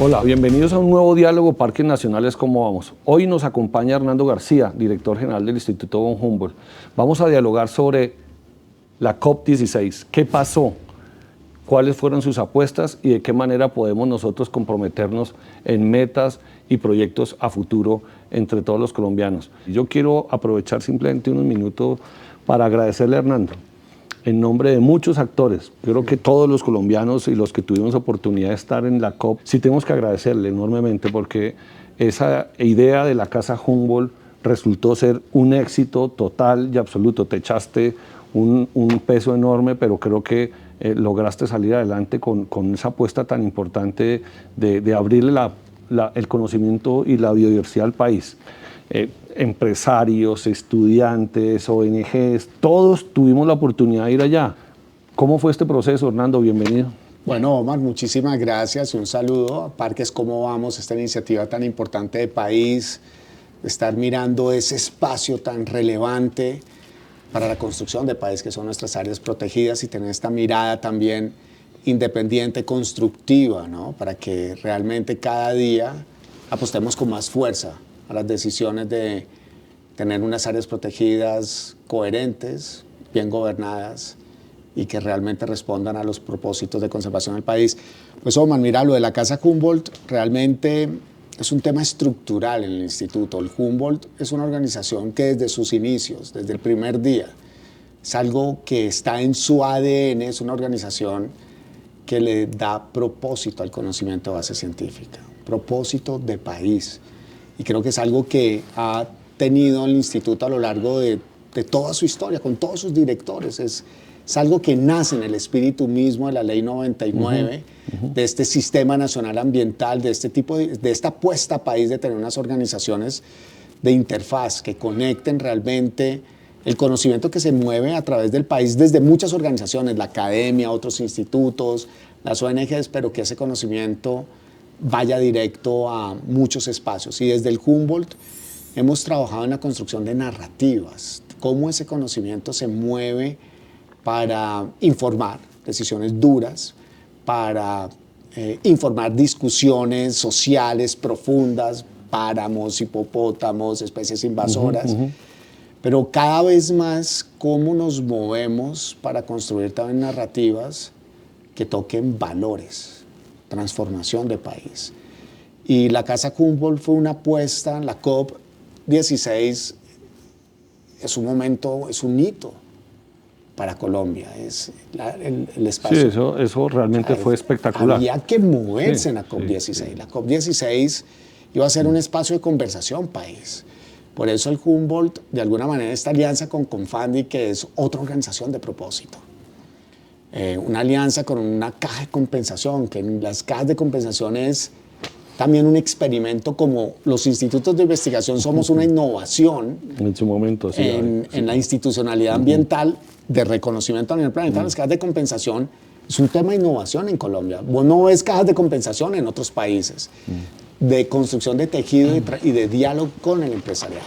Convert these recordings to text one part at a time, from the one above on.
Hola, bienvenidos a un nuevo diálogo Parques Nacionales ¿Cómo vamos? Hoy nos acompaña Hernando García, director general del Instituto von Humboldt. Vamos a dialogar sobre la COP16. ¿Qué pasó? ¿Cuáles fueron sus apuestas? Y de qué manera podemos nosotros comprometernos en metas y proyectos a futuro entre todos los colombianos. Yo quiero aprovechar simplemente unos minutos para agradecerle a Hernando en nombre de muchos actores. Yo creo que todos los colombianos y los que tuvimos oportunidad de estar en la COP, sí tenemos que agradecerle enormemente porque esa idea de la Casa Humboldt resultó ser un éxito total y absoluto. Te echaste un peso enorme, pero creo que lograste salir adelante con esa apuesta tan importante de abrirle el conocimiento y la biodiversidad al país. Empresarios, estudiantes, ONGs, todos tuvimos la oportunidad de ir allá. ¿Cómo fue este proceso, Hernando? Bienvenido. Bueno, Omar, muchísimas gracias. Un saludo a Parques ¿Cómo vamos? Esta iniciativa tan importante de país, de estar mirando ese espacio tan relevante para la construcción de país que son nuestras áreas protegidas y tener esta mirada también independiente, constructiva, ¿no? Para que realmente cada día apostemos con más fuerza a las decisiones de tener unas áreas protegidas coherentes, bien gobernadas y que realmente respondan a los propósitos de conservación del país. Pues Omar, mira, lo de la Casa Humboldt realmente es un tema estructural en el instituto. El Humboldt es una organización que desde sus inicios, desde el primer día, es algo que está en su ADN, es una organización que le da propósito al conocimiento de base científica, propósito de país. Y creo que es algo que ha tenido el instituto a lo largo de toda su historia, con todos sus directores. Es algo que nace en el espíritu mismo de la Ley 99, de este sistema nacional ambiental, de este tipo de esta apuesta a país de tener unas organizaciones de interfaz que conecten realmente el conocimiento que se mueve a través del país desde muchas organizaciones, la academia, otros institutos, las ONGs, pero que ese conocimiento vaya directo a muchos espacios. Y desde el Humboldt hemos trabajado en la construcción de narrativas, cómo ese conocimiento se mueve para informar decisiones duras, para informar discusiones sociales profundas, páramos, hipopótamos, especies invasoras, pero cada vez más cómo nos movemos para construir también narrativas que toquen valores, transformación de país. Y la Casa Humboldt fue una apuesta, la COP16 es un momento, es un hito para Colombia, es el espacio. Sí, eso realmente fue espectacular. Había que moverse en la COP16. Sí. La COP16 iba a ser un espacio de conversación país. Por eso el Humboldt, de alguna manera, esta alianza con Confandi, que es otra organización de propósito. Una alianza con una caja de compensación, que en las cajas de compensación es también un experimento, como los institutos de investigación somos una innovación en su momento, sí, en la institucionalidad ambiental de reconocimiento a nivel planetario. Las cajas de compensación es un tema de innovación en Colombia. Vos no ves cajas de compensación en otros países, de construcción de tejido y de diálogo con el empresariado.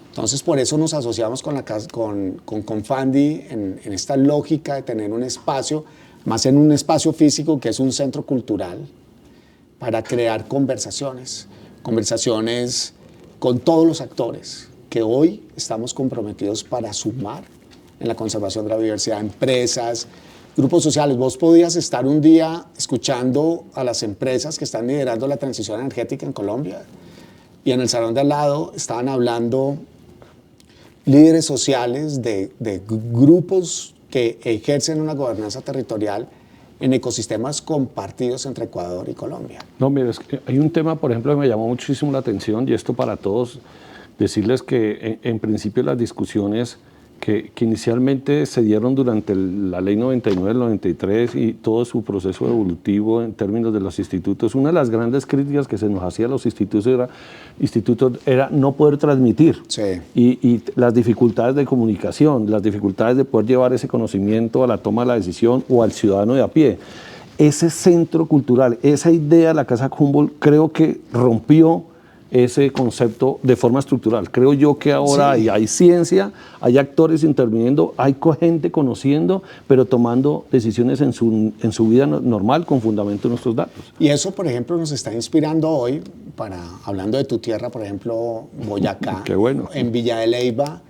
Entonces, por eso nos asociamos con Confandi en esta lógica de tener un espacio, más en un espacio físico que es un centro cultural, para crear conversaciones con todos los actores que hoy estamos comprometidos para sumar en la conservación de la biodiversidad, empresas, grupos sociales. Vos podías estar un día escuchando a las empresas que están liderando la transición energética en Colombia y en el salón de al lado estaban hablando líderes sociales de grupos que ejercen una gobernanza territorial en ecosistemas compartidos entre Ecuador y Colombia. No, mira, es que hay un tema, por ejemplo, que me llamó muchísimo la atención, y esto para todos, decirles que en principio las discusiones que inicialmente se dieron durante la Ley 99, el 93 y todo su proceso evolutivo en términos de los institutos, una de las grandes críticas que se nos hacía a los institutos era no poder transmitir. Sí. Y las dificultades de comunicación, las dificultades de poder llevar ese conocimiento a la toma de la decisión o al ciudadano de a pie. Ese centro cultural, esa idea de la Casa Humboldt creo que rompió ese concepto de forma estructural. Creo yo que ahora hay ciencia, hay actores interviniendo, hay gente conociendo, pero tomando decisiones en su vida normal con fundamento en nuestros datos. Y eso, por ejemplo, nos está inspirando hoy, hablando de tu tierra, por ejemplo, Boyacá. Qué bueno. En Villa de Leyva,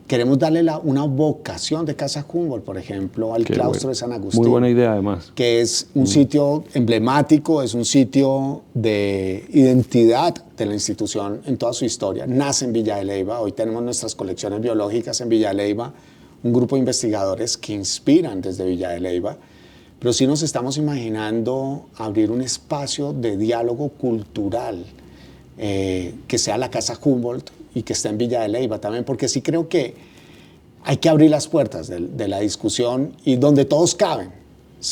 queremos darle una vocación de Casa Humboldt, por ejemplo, al claustro de San Agustín. Muy buena idea, además. Que es un sitio emblemático, es un sitio de identidad de la institución en toda su historia. Nace en Villa de Leyva, hoy tenemos nuestras colecciones biológicas en Villa de Leyva, un grupo de investigadores que inspiran desde Villa de Leyva, pero sí nos estamos imaginando abrir un espacio de diálogo cultural que sea la Casa Humboldt y que esté en Villa de Leyva también, porque sí creo que hay que abrir las puertas de la discusión y donde todos caben.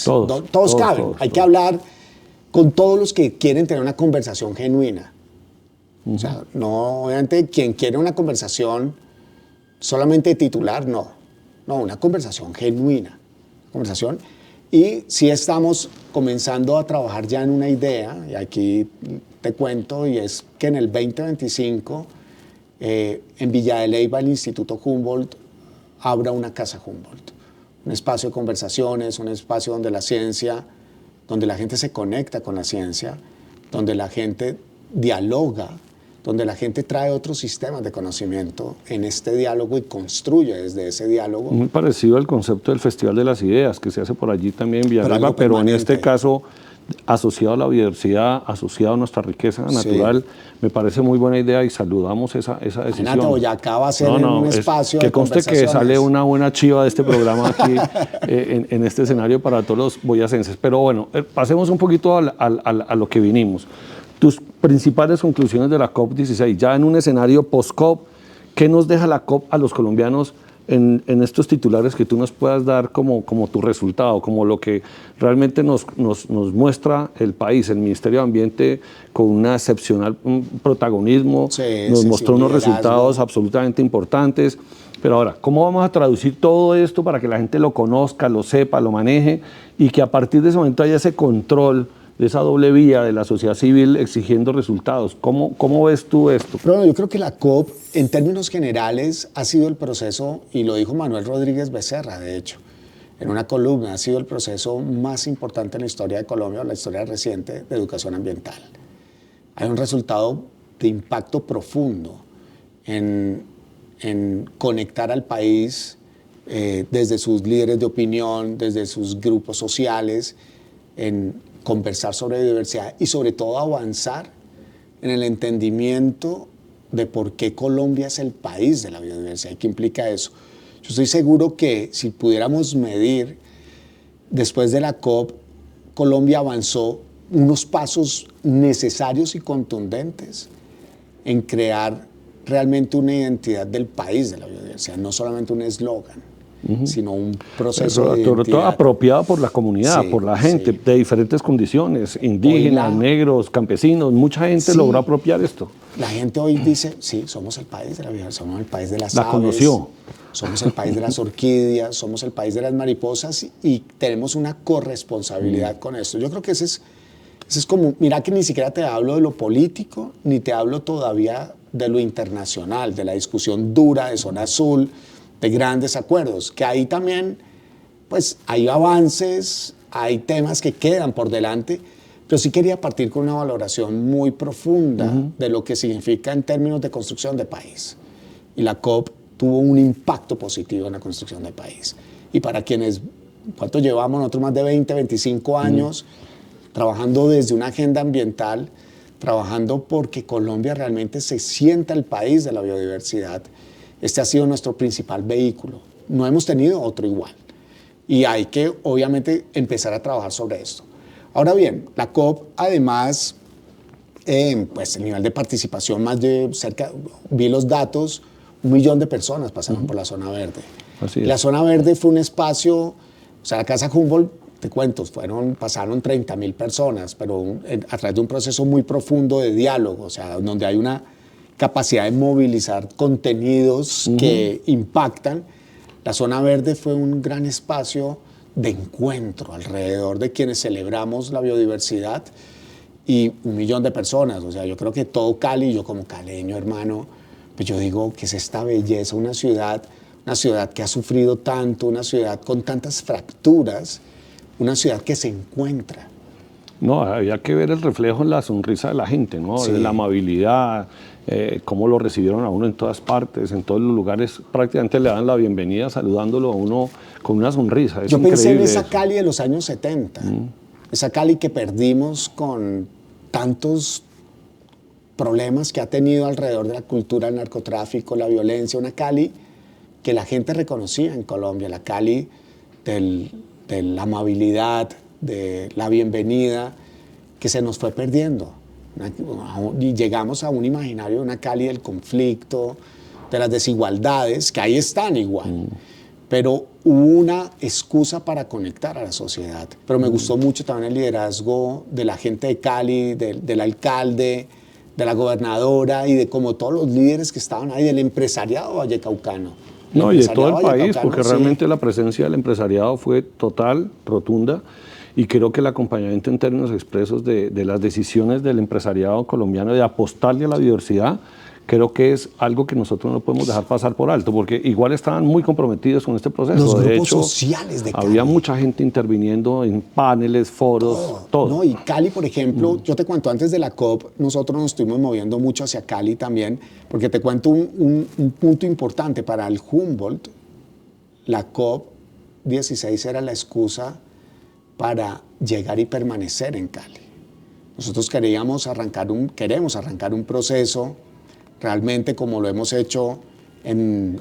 Todos caben. Hay que hablar con todos los que quieren tener una conversación genuina. O sea, no, obviamente, quien quiere una conversación solamente titular, no. No, una conversación genuina. Conversación. Y sí estamos comenzando a trabajar ya en una idea, y aquí te cuento, y es que en el 2025, en Villa de Leyva, el Instituto Humboldt abra una Casa Humboldt. Un espacio de conversaciones, un espacio donde la ciencia, donde la gente se conecta con la ciencia, donde la gente dialoga, donde la gente trae otros sistemas de conocimiento en este diálogo y construye desde ese diálogo. Muy parecido al concepto del Festival de las Ideas, que se hace por allí también en Villalba, pero en este caso asociado a la biodiversidad, asociado a nuestra riqueza natural. Me parece muy buena idea y saludamos esa decisión. Imagínate, Boyacá va a ser un espacio que conste que sale una buena chiva de este programa aquí en este escenario para todos los boyacenses. Pero bueno, pasemos un poquito a lo que vinimos. Tus principales conclusiones de la COP16, ya en un escenario post-COP, ¿qué nos deja la COP a los colombianos en estos titulares que tú nos puedas dar como tu resultado, como lo que realmente nos muestra el país? El Ministerio de Ambiente con un excepcional protagonismo, nos mostró unos resultados absolutamente importantes. Pero ahora, ¿cómo vamos a traducir todo esto para que la gente lo conozca, lo sepa, lo maneje y que a partir de ese momento haya ese control de esa doble vía de la sociedad civil exigiendo resultados? ¿Cómo ves tú esto? Pero yo creo que la COP, en términos generales, ha sido el proceso, y lo dijo Manuel Rodríguez Becerra, de hecho, en una columna, ha sido el proceso más importante en la historia de Colombia, o la historia reciente de educación ambiental. Hay un resultado de impacto profundo en conectar al país desde sus líderes de opinión, desde sus grupos sociales, en conversar sobre biodiversidad y sobre todo avanzar en el entendimiento de por qué Colombia es el país de la biodiversidad y qué implica eso. Yo estoy seguro que si pudiéramos medir, después de la COP, Colombia avanzó unos pasos necesarios y contundentes en crear realmente una identidad del país de la biodiversidad, no solamente un eslogan, sino un proceso de identidad. Todo apropiado por la comunidad, por la gente de diferentes condiciones, indígenas, negros, campesinos. Mucha gente logró apropiar esto. La gente hoy dice, sí, somos el país de la biodiversidad, somos el país de las aves. La conoció. Somos el país de las orquídeas, somos el país de las mariposas y tenemos una corresponsabilidad con esto. Yo creo que ese es como, mira que ni siquiera te hablo de lo político, ni te hablo todavía de lo internacional, de la discusión dura de Zona Azul, de grandes acuerdos, que ahí también pues hay avances, hay temas que quedan por delante, pero sí quería partir con una valoración muy profunda de lo que significa en términos de construcción de país. Y la COP tuvo un impacto positivo en la construcción de país. Y para quienes, ¿cuánto llevamos? Nosotros más de 20, 25 años trabajando desde una agenda ambiental, trabajando porque Colombia realmente se sienta el país de la biodiversidad. Este ha sido nuestro principal vehículo. No hemos tenido otro igual. Y hay que, obviamente, empezar a trabajar sobre esto. Ahora bien, la COP, además, pues el nivel de participación, más de cerca, vi los datos, 1 millón de personas pasaron por la zona verde. Así es. La zona verde fue un espacio, o sea, la Casa Humboldt, te cuento, pasaron 30.000 personas, pero a través de un proceso muy profundo de diálogo, o sea, donde hay una capacidad de movilizar contenidos que impactan. La zona verde fue un gran espacio de encuentro alrededor de quienes celebramos la biodiversidad y 1 millón de personas. O sea, yo creo que todo Cali, yo como caleño, hermano, pues yo digo que es esta belleza, una ciudad que ha sufrido tanto, una ciudad con tantas fracturas, una ciudad que se encuentra. No, había que ver el reflejo en la sonrisa de la gente, ¿no? Sí. La amabilidad, cómo lo recibieron a uno en todas partes, en todos los lugares, prácticamente le dan la bienvenida saludándolo a uno con una sonrisa. Es Yo pensé en increíble esa eso. Cali de los años 70, esa Cali que perdimos con tantos problemas que ha tenido alrededor de la cultura, el narcotráfico, la violencia, una Cali que la gente reconocía en Colombia, la Cali de la amabilidad, de la bienvenida, que se nos fue perdiendo. Y llegamos a un imaginario de una Cali del conflicto, de las desigualdades, que ahí están igual. Pero hubo una excusa para conectar a la sociedad. Pero me gustó mucho también el liderazgo de la gente de Cali, del alcalde, de la gobernadora y de como todos los líderes que estaban ahí, del empresariado vallecaucano. No, y de todo el país, vallecaucano, porque sí. realmente la presencia del empresariado fue total, rotunda, y creo que el acompañamiento en términos expresos de las decisiones del empresariado colombiano de apostarle a la diversidad, creo que es algo que nosotros no podemos dejar pasar por alto, porque igual estaban muy comprometidos con este proceso. Los de grupos hecho, sociales de Cali. había mucha gente interviniendo en paneles, foros, todo. No, y Cali, por ejemplo, yo te cuento, antes de la COP, nosotros nos estuvimos moviendo mucho hacia Cali también, porque te cuento un punto importante para el Humboldt. La COP 16 era la excusa para llegar y permanecer en Cali. Nosotros queremos arrancar un proceso realmente como lo hemos hecho en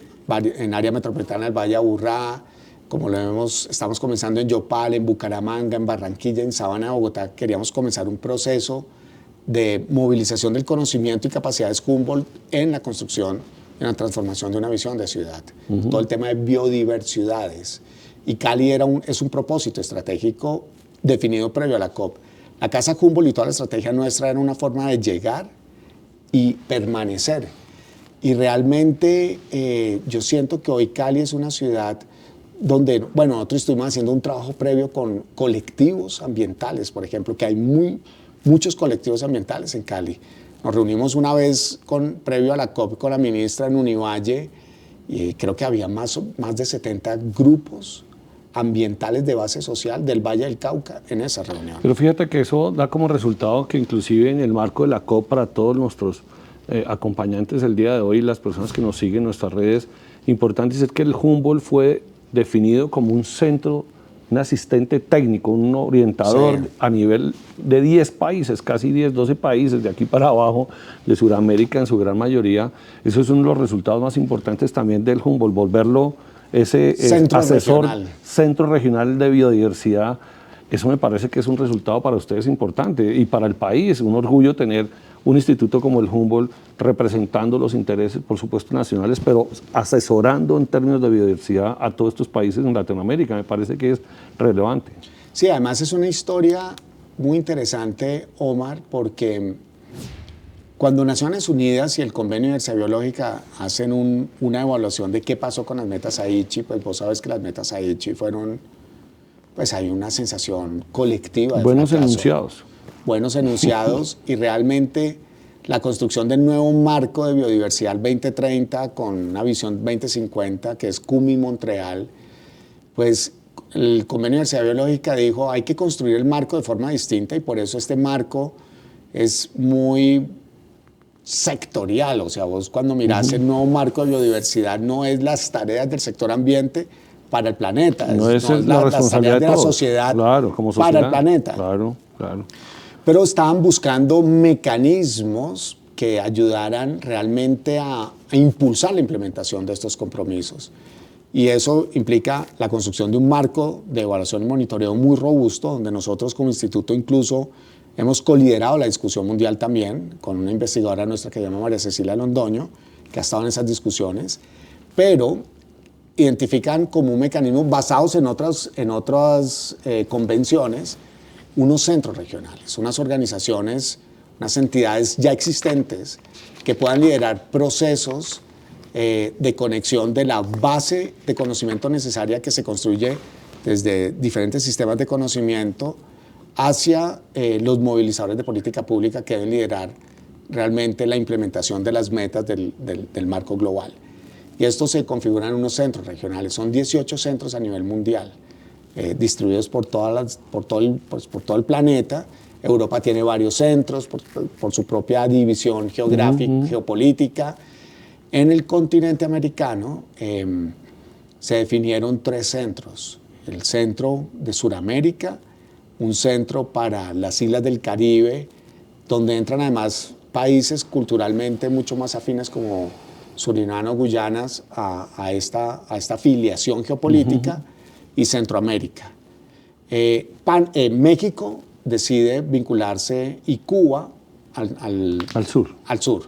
área metropolitana del Valle de Aburrá, como estamos comenzando en Yopal, en Bucaramanga, en Barranquilla, en Sabana de Bogotá. Queríamos comenzar un proceso de movilización del conocimiento y capacidades Humboldt en la construcción, en la transformación de una visión de ciudad. Todo el tema de biodiversidades. Y Cali es un propósito estratégico definido previo a la COP. La Casa Humboldt y toda la estrategia nuestra era una forma de llegar y permanecer. Y realmente yo siento que hoy Cali es una ciudad donde, bueno, nosotros estuvimos haciendo un trabajo previo con colectivos ambientales, por ejemplo, que hay muchos colectivos ambientales en Cali. Nos reunimos una vez previo a la COP con la ministra en Univalle y creo que había más de 70 grupos ambientales de base social del Valle del Cauca en esa reunión. Pero fíjate que eso da como resultado que inclusive en el marco de la COP para todos nuestros acompañantes el día de hoy, las personas que nos siguen en nuestras redes, importante es que el Humboldt fue definido como un centro, un asistente técnico, un orientador Sí. a nivel de 10 países, casi 10, 12 países de aquí para abajo, de Sudamérica en su gran mayoría. Eso es uno de los resultados más importantes también del Humboldt, volverlo ese Centro asesor, regional. centro regional de biodiversidad. Eso me parece que es un resultado para ustedes importante y para el país, un orgullo tener un instituto como el Humboldt representando los intereses, por supuesto, nacionales, pero asesorando en términos de biodiversidad a todos estos países en Latinoamérica. Me parece que es relevante. Sí, además es una historia muy interesante, Omar, porque cuando Naciones Unidas y el Convenio de Diversidad Biológica hacen una evaluación de qué pasó con las metas Aichi, pues vos sabes que las metas Aichi fueron, pues hay una sensación colectiva de Buenos fracaso. enunciados. Buenos enunciados y realmente la construcción del nuevo marco de biodiversidad 2030 con una visión 2050 que es CUMI-Montreal, pues el Convenio de Diversidad Biológica dijo hay que construir el marco de forma distinta y por eso este marco es muy sectorial, o sea, vos cuando mirás el nuevo marco de biodiversidad no es las tareas del sector ambiente para el planeta, No es la las responsabilidad tareas de la todos. sociedad, Claro, como sociedad para el planeta. Claro, claro. Pero estaban buscando mecanismos que ayudaran realmente a impulsar la implementación de estos compromisos. Y eso implica la construcción de un marco de evaluación y monitoreo muy robusto, donde nosotros como instituto incluso hemos coliderado la discusión mundial también, con una investigadora nuestra que se llama María Cecilia Londoño, que ha estado en esas discusiones, pero identifican como un mecanismo basados en otras convenciones, unos centros regionales, unas organizaciones, unas entidades ya existentes que puedan liderar procesos de conexión de la base de conocimiento necesaria que se construye desde diferentes sistemas de conocimiento hacia los movilizadores de política pública que deben liderar realmente la implementación de las metas del marco global. Y esto se configura en unos centros regionales. Son 18 centros a nivel mundial, distribuidos por todo el planeta. Europa tiene varios centros por su propia división geográfica, geopolítica. En el continente americano se definieron 3 centros. El centro de Sudamérica, un centro para las islas del Caribe, donde entran además países culturalmente mucho más afines como Surinam o Guyanas a esta filiación geopolítica, y Centroamérica. México decide vincularse, y Cuba al sur.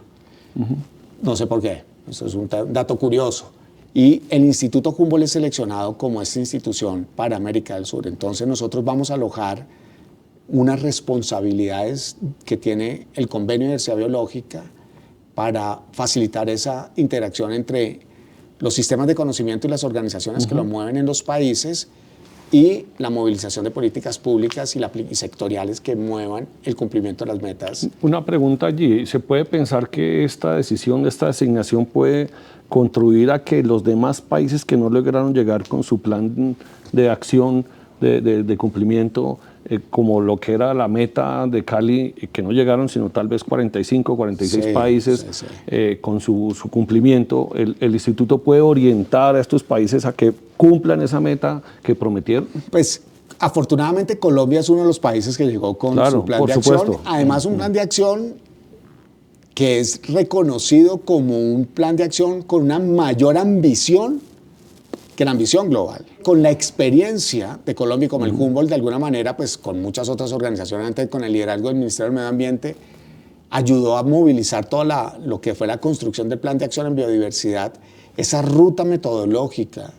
No sé por qué, eso es un dato curioso. Y el Instituto Humboldt es seleccionado como esta institución para América del Sur. Entonces nosotros vamos a alojar unas responsabilidades que tiene el Convenio de Diversidad Biológica para facilitar esa interacción entre los sistemas de conocimiento y las organizaciones que lo mueven en los países, y la movilización de políticas públicas y sectoriales que muevan el cumplimiento de las metas. Una pregunta allí, ¿se puede pensar que esta decisión, esta designación puede contribuir a que los demás países que no lograron llegar con su plan de acción de cumplimiento, como lo que era la meta de Cali, que no llegaron sino tal vez 45, 46 países con su cumplimiento, el instituto puede orientar a estos países a que cumplan esa meta que prometieron? Pues afortunadamente Colombia es uno de los países que llegó con su plan de acción. Además, un plan de acción que es reconocido como un plan de acción con una mayor ambición que la ambición global. Con la experiencia de Colombia, como el Humboldt, de alguna manera, pues con muchas otras organizaciones, antes con el liderazgo del Ministerio del Medio Ambiente, ayudó a movilizar lo que fue la construcción del plan de acción en biodiversidad. Esa ruta metodológica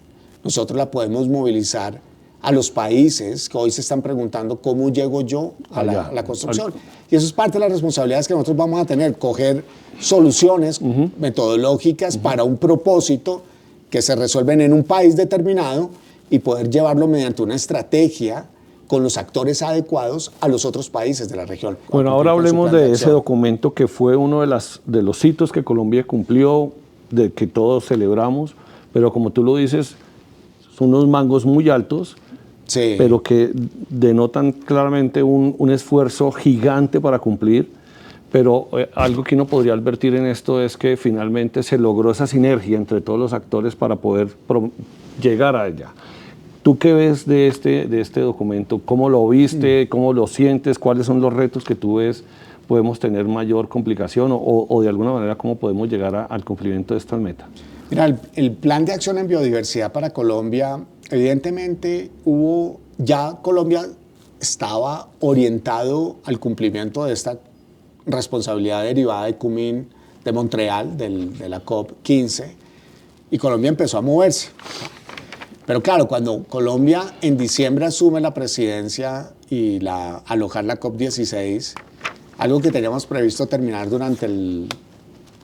nosotros la podemos movilizar a los países que hoy se están preguntando cómo llego yo a la construcción. Y eso es parte de las responsabilidades que nosotros vamos a tener, coger soluciones metodológicas para un propósito que se resuelven en un país determinado y poder llevarlo mediante una estrategia con los actores adecuados a los otros países de la región. Bueno, ahora hablemos de ese documento que fue uno de los hitos que Colombia cumplió, de que todos celebramos, pero como tú lo dices, son unos mangos muy altos, pero que denotan claramente un esfuerzo gigante para cumplir. Pero algo que uno podría advertir en esto es que finalmente se logró esa sinergia entre todos los actores para poder llegar a ella. ¿Tú qué ves de este documento? ¿Cómo lo viste? ¿Cómo lo sientes? ¿Cuáles son los retos que tú ves? ¿Podemos tener mayor complicación o de alguna manera cómo podemos llegar al cumplimiento de estas metas? Mira, el plan de acción en biodiversidad para Colombia, evidentemente Colombia estaba orientado al cumplimiento de esta responsabilidad derivada de Kunming, de Montreal, de la COP15, y Colombia empezó a moverse. Pero claro, cuando Colombia en diciembre asume la presidencia y alojar la COP16, algo que teníamos previsto terminar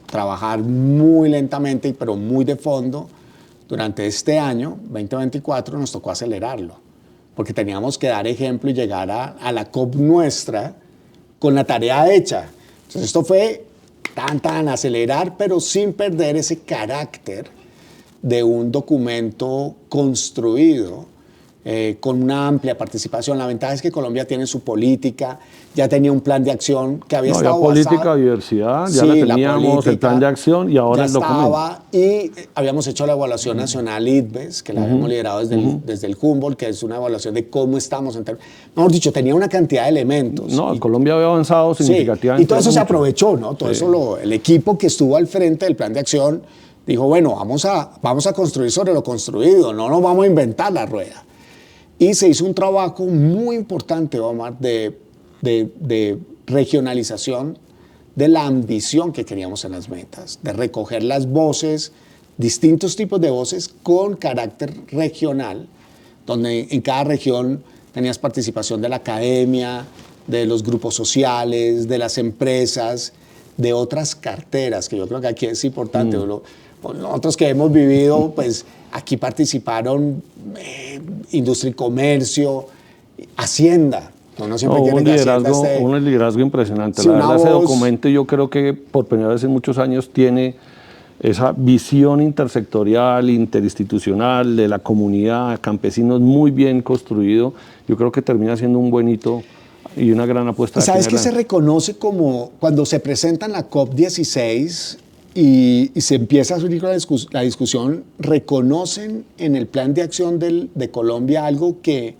trabajar muy lentamente, pero muy de fondo, durante este año, 2024, nos tocó acelerarlo, porque teníamos que dar ejemplo y llegar a la COP nuestra con la tarea hecha. Entonces esto fue tan acelerar, pero sin perder ese carácter de un documento construido con una amplia participación. La ventaja es que Colombia tiene su política, ya tenía un plan de acción que había estado basado. Política, diversidad, ya la teníamos, el plan de acción y ahora el documento. Y habíamos hecho la evaluación nacional IDBES, que la habíamos liderado desde el Humboldt, que es una evaluación de cómo estamos. Mejor dicho, tenía una cantidad de elementos. Colombia había avanzado significativamente. Y todo eso se aprovechó, ¿no? Todo eso el equipo que estuvo al frente del plan de acción dijo, bueno, vamos a construir sobre lo construido, no nos vamos a inventar la rueda. Y se hizo un trabajo muy importante, Omar, de regionalización de la ambición que queríamos en las metas, de recoger las voces, distintos tipos de voces con carácter regional, donde en cada región tenías participación de la academia, de los grupos sociales, de las empresas, de otras carteras, que yo creo que aquí es importante. Nosotros que hemos vivido, pues aquí participaron industria y comercio, Hacienda. Uno siempre No, quiere que Hacienda esté... un liderazgo impresionante. Sí, La una verdad, ese voz- documento yo creo que por primera vez en muchos años tiene esa visión intersectorial, interinstitucional, de la comunidad, campesinos, muy bien construido. Yo creo que termina siendo un buen hito y una gran apuesta. ¿Y de aquí sabes en qué se adelante. reconoce como cuando se presenta en la COP16 y se empieza a surgir la discusión, reconocen en el plan de acción de Colombia algo que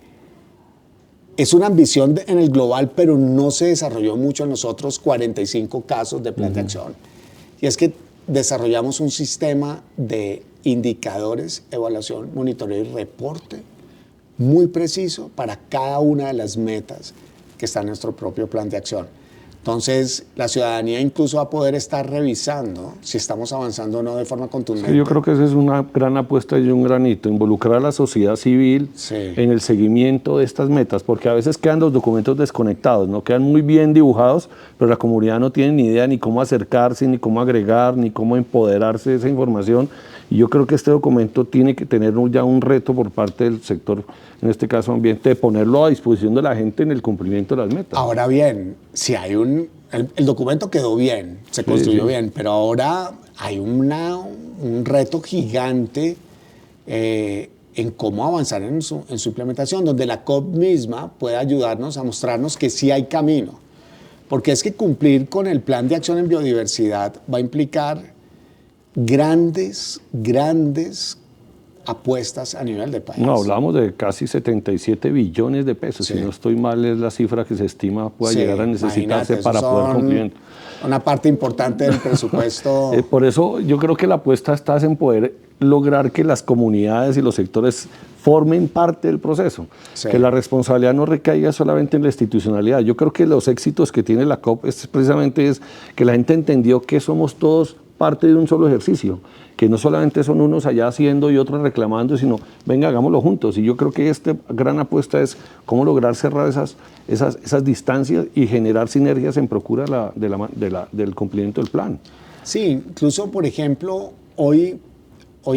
es una ambición en el global, pero no se desarrolló mucho en los otros 45 casos de plan de acción? Y es que desarrollamos un sistema de indicadores, evaluación, monitoreo y reporte muy preciso para cada una de las metas que está en nuestro propio plan de acción. Entonces, la ciudadanía incluso va a poder estar revisando si estamos avanzando o no de forma contundente. Sí, yo creo que esa es una gran apuesta y un gran hito, involucrar a la sociedad civil Sí. en el seguimiento de estas metas, porque a veces quedan los documentos desconectados, no quedan muy bien dibujados, pero la comunidad no tiene ni idea ni cómo acercarse, ni cómo agregar, ni cómo empoderarse de esa información. Y yo creo que este documento tiene que tener ya un reto por parte del sector, en este caso ambiente, de ponerlo a disposición de la gente en el cumplimiento de las metas. Ahora bien, si hay el documento quedó bien, se construyó bien, pero ahora hay un reto gigante en cómo avanzar en su implementación, donde la COP misma puede ayudarnos a mostrarnos que sí hay camino. Porque es que cumplir con el plan de acción en biodiversidad va a implicar grandes apuestas a nivel de país. No, hablamos de casi 77 billones de pesos. Sí. Si no estoy mal, es la cifra que se estima pueda Sí, llegar a necesitarse imagínate, para esos poder son cumplir. una parte importante del presupuesto. Por eso yo creo que la apuesta está en poder lograr que las comunidades y los sectores formen parte del proceso, Sí. que la responsabilidad no recaiga solamente en la institucionalidad. Yo creo que los éxitos que tiene la COP precisamente es que la gente entendió que somos todos parte de un solo ejercicio, que no solamente son unos allá haciendo y otros reclamando, sino venga, hagámoslo juntos. Y yo creo que esta gran apuesta es cómo lograr cerrar esas distancias y generar sinergias en procura del cumplimiento del plan. Sí, incluso, por ejemplo, hoy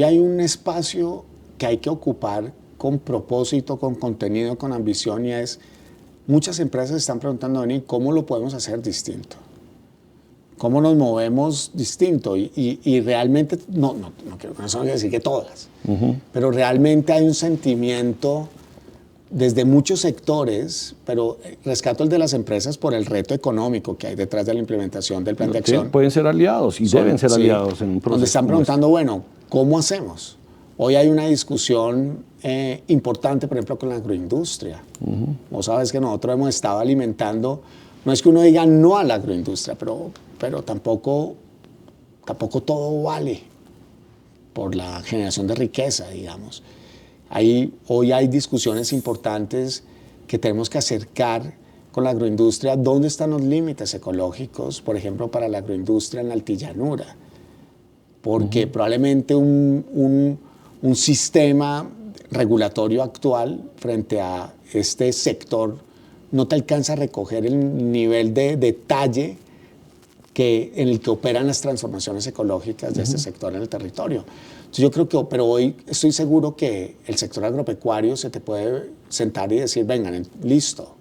hay un espacio que hay que ocupar con propósito, con contenido, con ambición, y es, muchas empresas están preguntando, Denis, ¿cómo lo podemos hacer distinto? ¿Cómo nos movemos distinto? Y realmente, no quiero con eso no quiero decir que todas, pero realmente hay un sentimiento desde muchos sectores, pero rescato el de las empresas por el reto económico que hay detrás de la implementación del plan de acción. Sí, pueden ser aliados y deben ser aliados en un proceso. Donde están preguntando, bueno, ¿cómo hacemos? Hoy hay una discusión importante, por ejemplo, con la agroindustria. Vos sabes que nosotros hemos estado alimentando, no es que uno diga no a la agroindustria, pero tampoco todo vale por la generación de riqueza, digamos. Hoy hay discusiones importantes que tenemos que acercar con la agroindustria. ¿Dónde están los límites ecológicos, por ejemplo, para la agroindustria en la altillanura? Porque probablemente un sistema regulatorio actual frente a este sector no te alcanza a recoger el nivel de detalle en el que operan las transformaciones ecológicas de este sector en el territorio. Entonces yo creo que, pero hoy estoy seguro que el sector agropecuario se te puede sentar y decir, vengan, listo,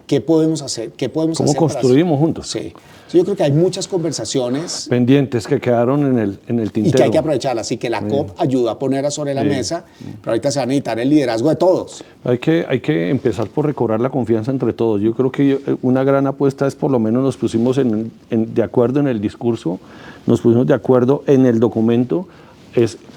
¿qué podemos hacer? ¿Cómo construimos juntos? Sí. Yo creo que hay muchas conversaciones pendientes que quedaron en el tintero. Y que hay que aprovecharlas. Así que la COP ayuda a poner sobre la mesa, pero ahorita se va a necesitar el liderazgo de todos. Hay que empezar por recobrar la confianza entre todos. Yo creo que una gran apuesta es, por lo menos nos pusimos de acuerdo en el discurso, nos pusimos de acuerdo en el documento,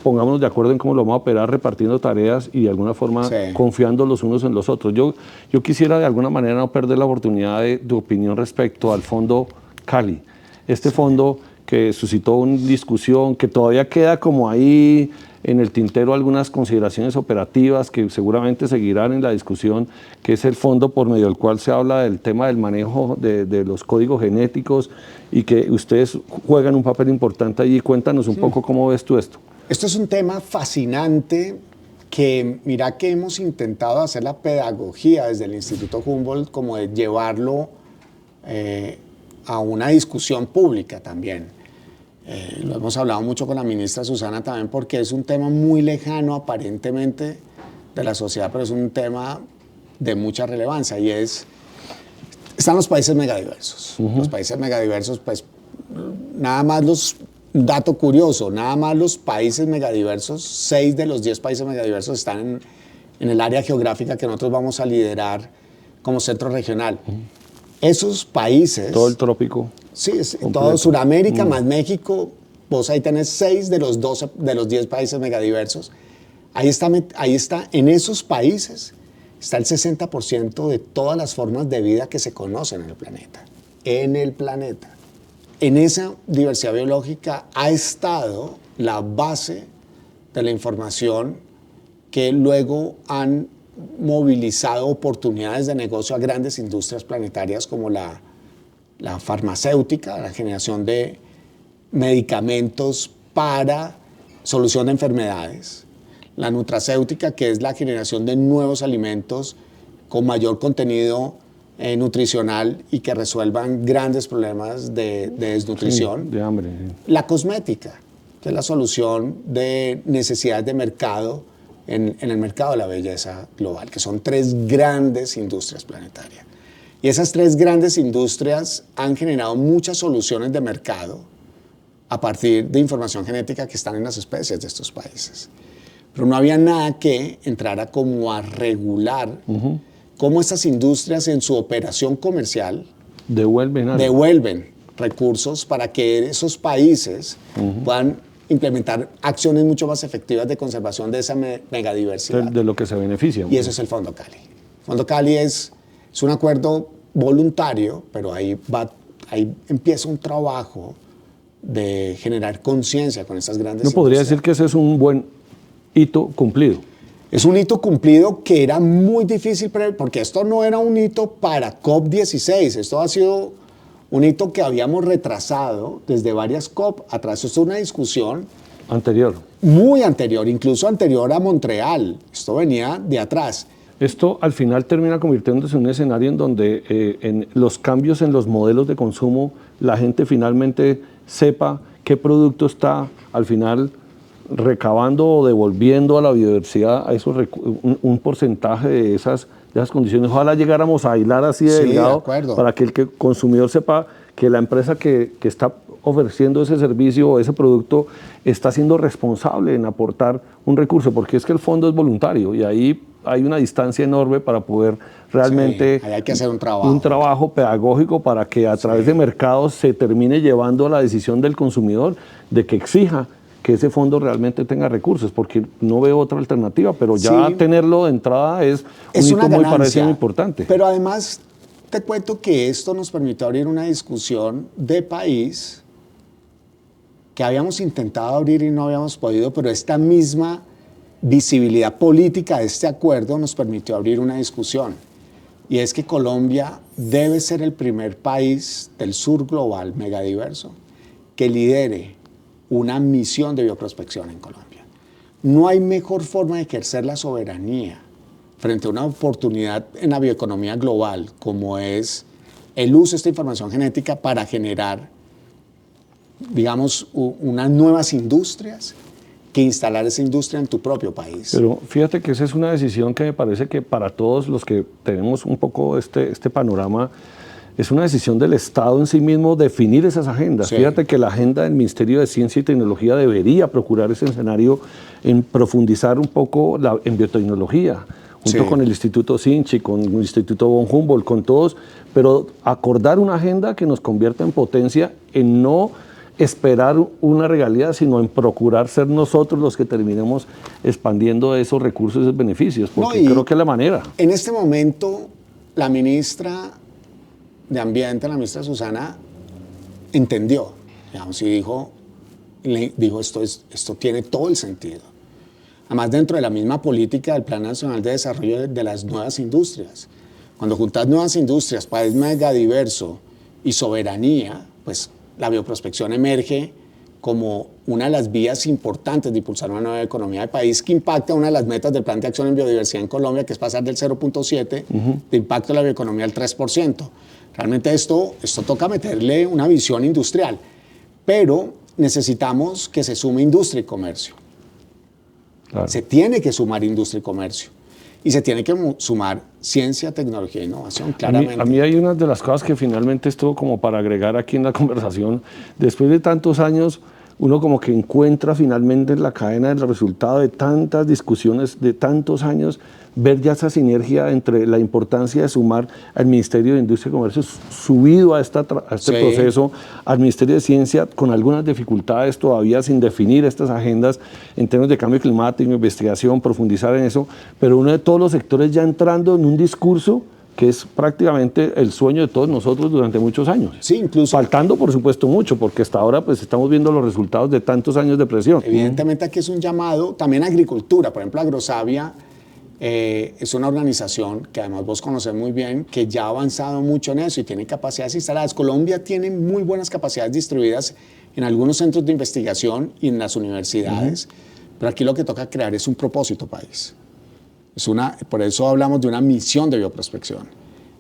pongámonos de acuerdo en cómo lo vamos a operar, repartiendo tareas y de alguna forma confiando los unos en los otros. Yo quisiera de alguna manera no perder la oportunidad de opinión respecto al fondo Cali. Este fondo que suscitó una discusión, que todavía queda como ahí en el tintero algunas consideraciones operativas que seguramente seguirán en la discusión, que es el fondo por medio del cual se habla del tema del manejo de los códigos genéticos y que ustedes juegan un papel importante allí. Cuéntanos un poco cómo ves tú esto. Esto es un tema fascinante que mira que hemos intentado hacer la pedagogía desde el Instituto Humboldt, como de llevarlo a una discusión pública también. Lo hemos hablado mucho con la ministra Susana también, porque es un tema muy lejano aparentemente de la sociedad, pero es un tema de mucha relevancia y están los países megadiversos. Los países megadiversos, pues, dato curioso, nada más los países megadiversos, 6 de los 10 países megadiversos están en el área geográfica que nosotros vamos a liderar como centro regional. Esos países... Todo el trópico. Sí, todo Sudamérica más México, vos ahí tenés 6 de los 10 países megadiversos. Ahí está, en esos países está el 60% de todas las formas de vida que se conocen en el planeta. En el planeta. En esa diversidad biológica ha estado la base de la información que luego han movilizado oportunidades de negocio a grandes industrias planetarias como la farmacéutica, la generación de medicamentos para solución de enfermedades, la nutracéutica, que es la generación de nuevos alimentos con mayor contenido nutricional y que resuelvan grandes problemas de desnutrición. Sí, de hambre. Sí. La cosmética, que es la solución de necesidades de mercado en el mercado de la belleza global, que son 3 grandes industrias planetarias. Y esas 3 grandes industrias han generado muchas soluciones de mercado a partir de información genética que están en las especies de estos países. Pero no había nada que entrara como a regular cómo estas industrias en su operación comercial devuelven recursos para que esos países puedan implementar acciones mucho más efectivas de conservación de esa megadiversidad. De lo que se beneficia. Y eso es el Fondo Cali. El Fondo Cali es un acuerdo voluntario, pero ahí empieza un trabajo de generar conciencia con estas grandes industrias. ¿No podría decir que ese es un buen hito cumplido? Es un hito cumplido que era muy difícil, porque esto no era un hito para COP16, esto ha sido un hito que habíamos retrasado desde varias COP atrás. Esto es una discusión anterior. Muy anterior, incluso anterior a Montreal. Esto venía de atrás. Esto al final termina convirtiéndose en un escenario en donde en los cambios en los modelos de consumo, la gente finalmente sepa qué producto está al final recabando o devolviendo a la biodiversidad a esos un porcentaje de esas condiciones. Ojalá llegáramos a hilar así de delgado para que el consumidor sepa que la empresa que está ofreciendo ese servicio o ese producto está siendo responsable en aportar un recurso, porque es que el fondo es voluntario y ahí hay una distancia enorme para poder realmente ahí hay que hacer un trabajo pedagógico para que a través de mercados se termine llevando la decisión del consumidor de que exija que ese fondo realmente tenga recursos, porque no veo otra alternativa, pero ya tenerlo de entrada es un hito muy parecido importante. Pero además te cuento que esto nos permitió abrir una discusión de país que habíamos intentado abrir y no habíamos podido, pero esta misma visibilidad política de este acuerdo nos permitió abrir una discusión. Y es que Colombia debe ser el primer país del sur global megadiverso que lidere una misión de bioprospección en Colombia. No hay mejor forma de ejercer la soberanía frente a una oportunidad en la bioeconomía global como es el uso de esta información genética para generar, digamos, unas nuevas industrias que instalar esa industria en tu propio país. Pero fíjate que esa es una decisión que me parece que para todos los que tenemos un poco este panorama, es una decisión del Estado en sí mismo definir esas agendas. Fíjate que la agenda del Ministerio de Ciencia y Tecnología debería procurar ese escenario en profundizar un poco en biotecnología, junto con el Instituto Sinchi, con el Instituto von Humboldt, con todos, pero acordar una agenda que nos convierta en potencia, en no esperar una regalía, sino en procurar ser nosotros los que terminemos expandiendo esos recursos y esos beneficios, porque creo que es la manera. En este momento, la ministra de Ambiente, la ministra Susana, entendió, digamos, y dijo esto tiene todo el sentido. Además, dentro de la misma política del Plan Nacional de Desarrollo de las nuevas industrias, cuando juntas nuevas industrias, país megadiverso y soberanía, pues la bioprospección emerge como una de las vías importantes de impulsar una nueva economía de país que impacta una de las metas del Plan de Acción en Biodiversidad en Colombia, que es pasar del 0.7% de impacto de la bioeconomía al 3%. Realmente esto toca meterle una visión industrial, pero necesitamos que se sume industria y comercio. Claro. Se tiene que sumar industria y comercio. Y se tiene que sumar ciencia, tecnología e innovación, claramente. A mí hay una de las cosas que finalmente esto como para agregar aquí en la conversación, después de tantos años, uno como que encuentra finalmente en la cadena el resultado de tantas discusiones, de tantos años, ver ya esa sinergia entre la importancia de sumar al Ministerio de Industria y Comercio subido a este proceso, al Ministerio de Ciencia, con algunas dificultades todavía sin definir estas agendas en términos de cambio climático, investigación, profundizar en eso, pero uno de todos los sectores ya entrando en un discurso que es prácticamente el sueño de todos nosotros durante muchos años. Sí, incluso. Faltando, por supuesto, mucho, porque hasta ahora pues estamos viendo los resultados de tantos años de presión. Evidentemente aquí es un llamado, también a agricultura. Por ejemplo, Agrosavia es una organización que además vos conocés muy bien, que ya ha avanzado mucho en eso y tiene capacidades instaladas. Colombia tiene muy buenas capacidades distribuidas en algunos centros de investigación y en las universidades, pero aquí lo que toca crear es un propósito país. Por eso hablamos de una misión de bioprospección.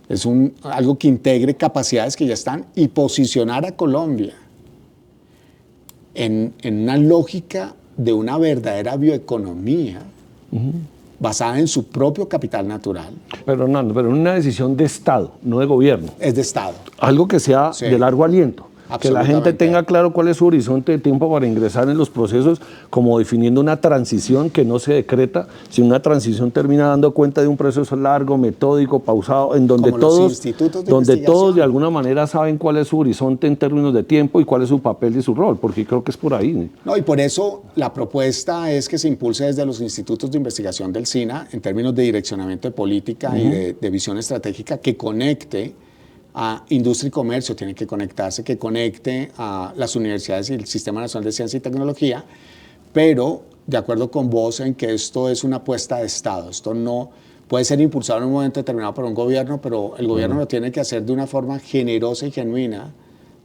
Es algo que integre capacidades que ya están y posicionar a Colombia en una lógica de una verdadera bioeconomía basada en su propio capital natural. Pero Hernando, pero una decisión de Estado, no de gobierno. Es de Estado. Algo que sea de largo aliento. Que la gente tenga claro cuál es su horizonte de tiempo para ingresar en los procesos, como definiendo una transición que no se decreta, sino una transición termina dando cuenta de un proceso largo, metódico, pausado, en donde todos de alguna manera saben cuál es su horizonte en términos de tiempo y cuál es su papel y su rol, porque creo que es por ahí. No, y por eso la propuesta es que se impulse desde los institutos de investigación del SINA, en términos de direccionamiento de política y de visión estratégica, que conecte a industria y comercio, tiene que conectarse, que conecte a las universidades y el Sistema Nacional de Ciencia y Tecnología, pero de acuerdo con vos en que esto es una apuesta de Estado. Esto no puede ser impulsado en un momento determinado por un gobierno, pero el gobierno lo tiene que hacer de una forma generosa y genuina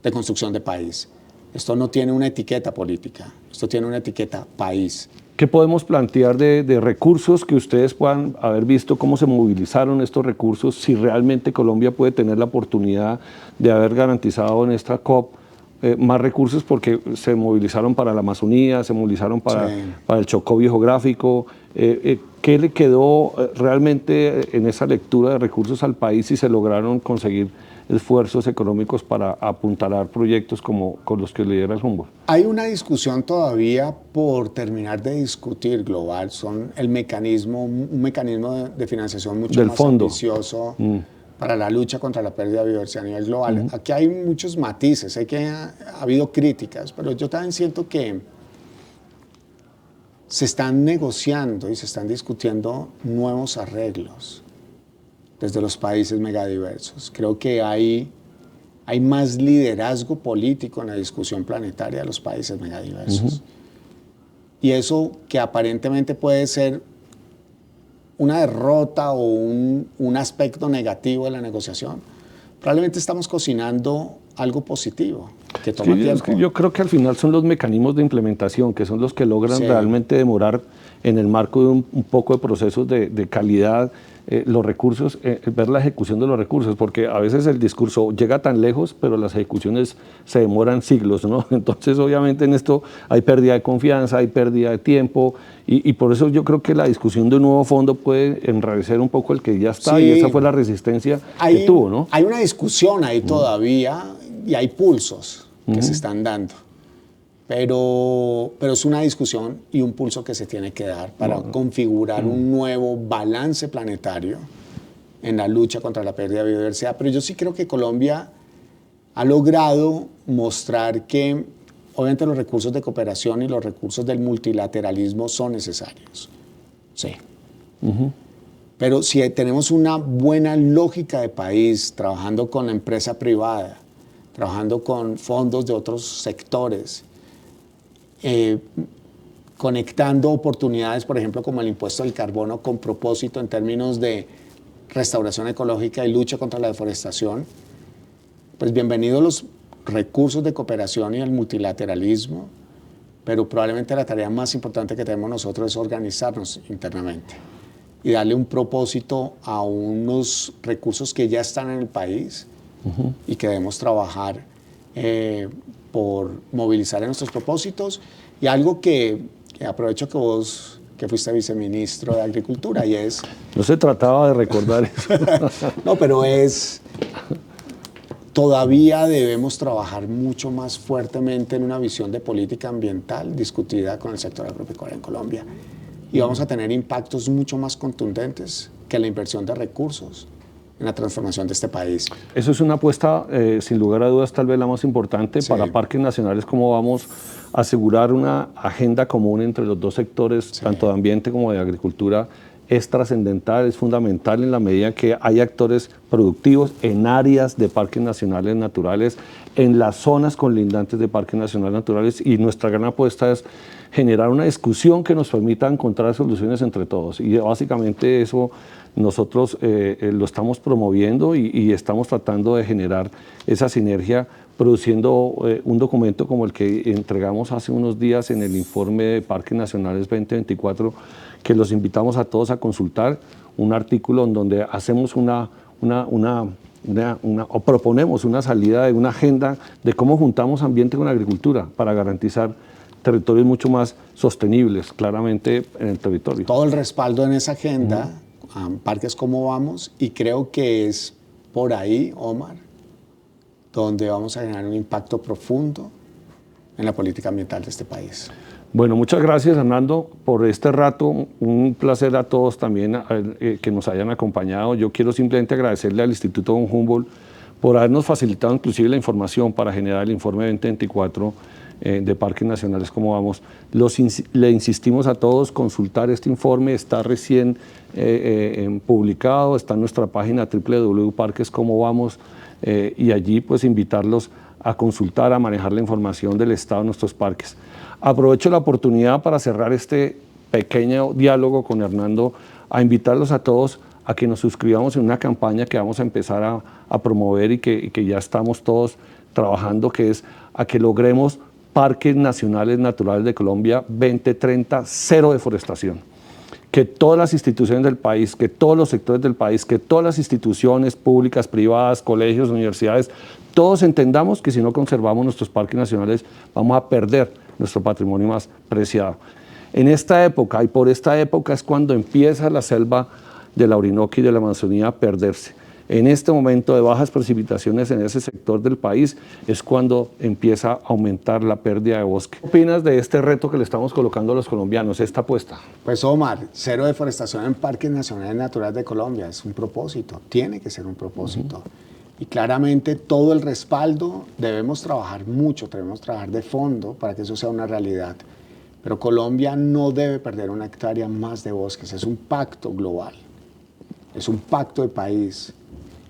de construcción de país. Esto no tiene una etiqueta política, esto tiene una etiqueta país. ¿Qué podemos plantear de recursos que ustedes puedan haber visto cómo se movilizaron estos recursos, si realmente Colombia puede tener la oportunidad de haber garantizado en esta COP más recursos, porque se movilizaron para la Amazonía, se movilizaron para el Chocó geográfico? ¿Qué le quedó realmente en esa lectura de recursos al país y se lograron conseguir esfuerzos económicos para apuntalar proyectos como con los que lidera el Humboldt? Hay una discusión todavía por terminar de discutir global. Son un mecanismo de financiación mucho más ambicioso para la lucha contra la pérdida de biodiversidad a nivel global. Aquí hay muchos matices, sé que ha habido críticas, pero yo también siento que se están negociando y se están discutiendo nuevos arreglos desde los países megadiversos. Creo que hay más liderazgo político en la discusión planetaria de los países megadiversos. Y eso que aparentemente puede ser una derrota o un aspecto negativo de la negociación, probablemente estamos cocinando algo positivo que toma tiempo. Es que yo creo que al final son los mecanismos de implementación que son los que logran realmente demorar en el marco de un poco de procesos de calidad los recursos, ver la ejecución de los recursos, porque a veces el discurso llega tan lejos, pero las ejecuciones se demoran siglos, ¿no? Entonces, obviamente, en esto hay pérdida de confianza, hay pérdida de tiempo, y por eso yo creo que la discusión de un nuevo fondo puede enrarecer un poco el que ya está, y esa fue la resistencia que tuvo, ¿no? Hay una discusión ahí todavía, y hay pulsos que se están dando. Pero es una discusión y un pulso que se tiene que dar para configurar un nuevo balance planetario en la lucha contra la pérdida de biodiversidad. Pero yo sí creo que Colombia ha logrado mostrar que obviamente los recursos de cooperación y los recursos del multilateralismo son necesarios. Sí. Pero si tenemos una buena lógica de país, trabajando con la empresa privada, trabajando con fondos de otros sectores, conectando oportunidades, por ejemplo, como el impuesto del carbono con propósito en términos de restauración ecológica y lucha contra la deforestación, pues bienvenidos los recursos de cooperación y el multilateralismo, pero probablemente la tarea más importante que tenemos nosotros es organizarnos internamente y darle un propósito a unos recursos que ya están en el país y que debemos trabajar por movilizar en nuestros propósitos. Y algo que aprovecho que que fuiste viceministro de Agricultura y es... No se trataba de recordar eso. No, pero todavía debemos trabajar mucho más fuertemente en una visión de política ambiental discutida con el sector agropecuario en Colombia. Y vamos a tener impactos mucho más contundentes que la inversión de recursos en la transformación de este país. Eso es una apuesta, sin lugar a dudas, tal vez la más importante Sí. para parques nacionales, cómo vamos a asegurar una agenda común entre los dos sectores, Sí. tanto de ambiente como de agricultura. Es trascendental, es fundamental en la medida que hay actores productivos en áreas de parques nacionales naturales, en las zonas colindantes de parques nacionales naturales, y nuestra gran apuesta es generar una discusión que nos permita encontrar soluciones entre todos. Y básicamente eso nosotros lo estamos promoviendo y estamos tratando de generar esa sinergia, produciendo un documento como el que entregamos hace unos días en el informe de Parques Nacionales 2024, que los invitamos a todos a consultar, un artículo en donde hacemos o proponemos una salida de una agenda de cómo juntamos ambiente con agricultura para garantizar territorios mucho más sostenibles, claramente, en el territorio. Todo el respaldo en esa agenda, Parques Cómo Vamos, y creo que es por ahí, Omar, donde vamos a generar un impacto profundo en la política ambiental de este país. Bueno, muchas gracias, Hernando, por este rato. Un placer a todos también que nos hayan acompañado. Yo quiero simplemente agradecerle al Instituto Von Humboldt por habernos facilitado inclusive la información para generar el informe 2024 de Parques Nacionales Cómo Vamos. Le insistimos a todos consultar este informe, está recién publicado, está en nuestra página www.parquescomovamos, y allí pues invitarlos a consultar, a manejar la información del estado de nuestros parques. Aprovecho la oportunidad para cerrar este pequeño diálogo con Hernando, a invitarlos a todos a que nos suscribamos en una campaña que vamos a empezar a promover y que ya estamos todos trabajando, que es a que logremos Parques Nacionales Naturales de Colombia 2030, cero deforestación. Que todas las instituciones del país, que todos los sectores del país, que todas las instituciones públicas, privadas, colegios, universidades, todos entendamos que si no conservamos nuestros parques nacionales vamos a perder nuestro patrimonio más preciado. En esta época, y por esta época, es cuando empieza la selva de la Orinoquia y de la Amazonía a perderse. En este momento de bajas precipitaciones en ese sector del país es cuando empieza a aumentar la pérdida de bosque. ¿Qué opinas de este reto que le estamos colocando a los colombianos, esta apuesta? Pues Omar, cero deforestación en Parques Nacionales Naturales de Colombia es un propósito, tiene que ser un propósito. Y claramente todo el respaldo, debemos trabajar mucho, debemos trabajar de fondo para que eso sea una realidad. Pero Colombia no debe perder una hectárea más de bosques, es un pacto global, es un pacto de país.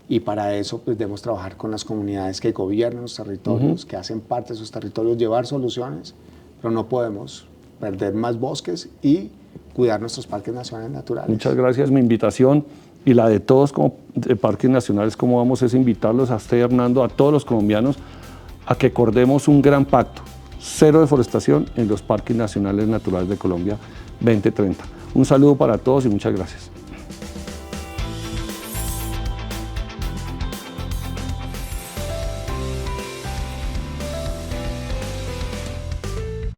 Y para eso pues, debemos trabajar con las comunidades que gobiernan los territorios, que hacen parte de esos territorios, llevar soluciones, pero no podemos perder más bosques y cuidar nuestros parques nacionales naturales. Muchas gracias. Mi invitación y la de todos como de Parques Nacionales Cómo Vamos es invitarlos a usted, Hernando, a todos los colombianos a que acordemos un gran pacto, cero deforestación en los Parques Nacionales Naturales de Colombia 2030. Un saludo para todos y muchas gracias.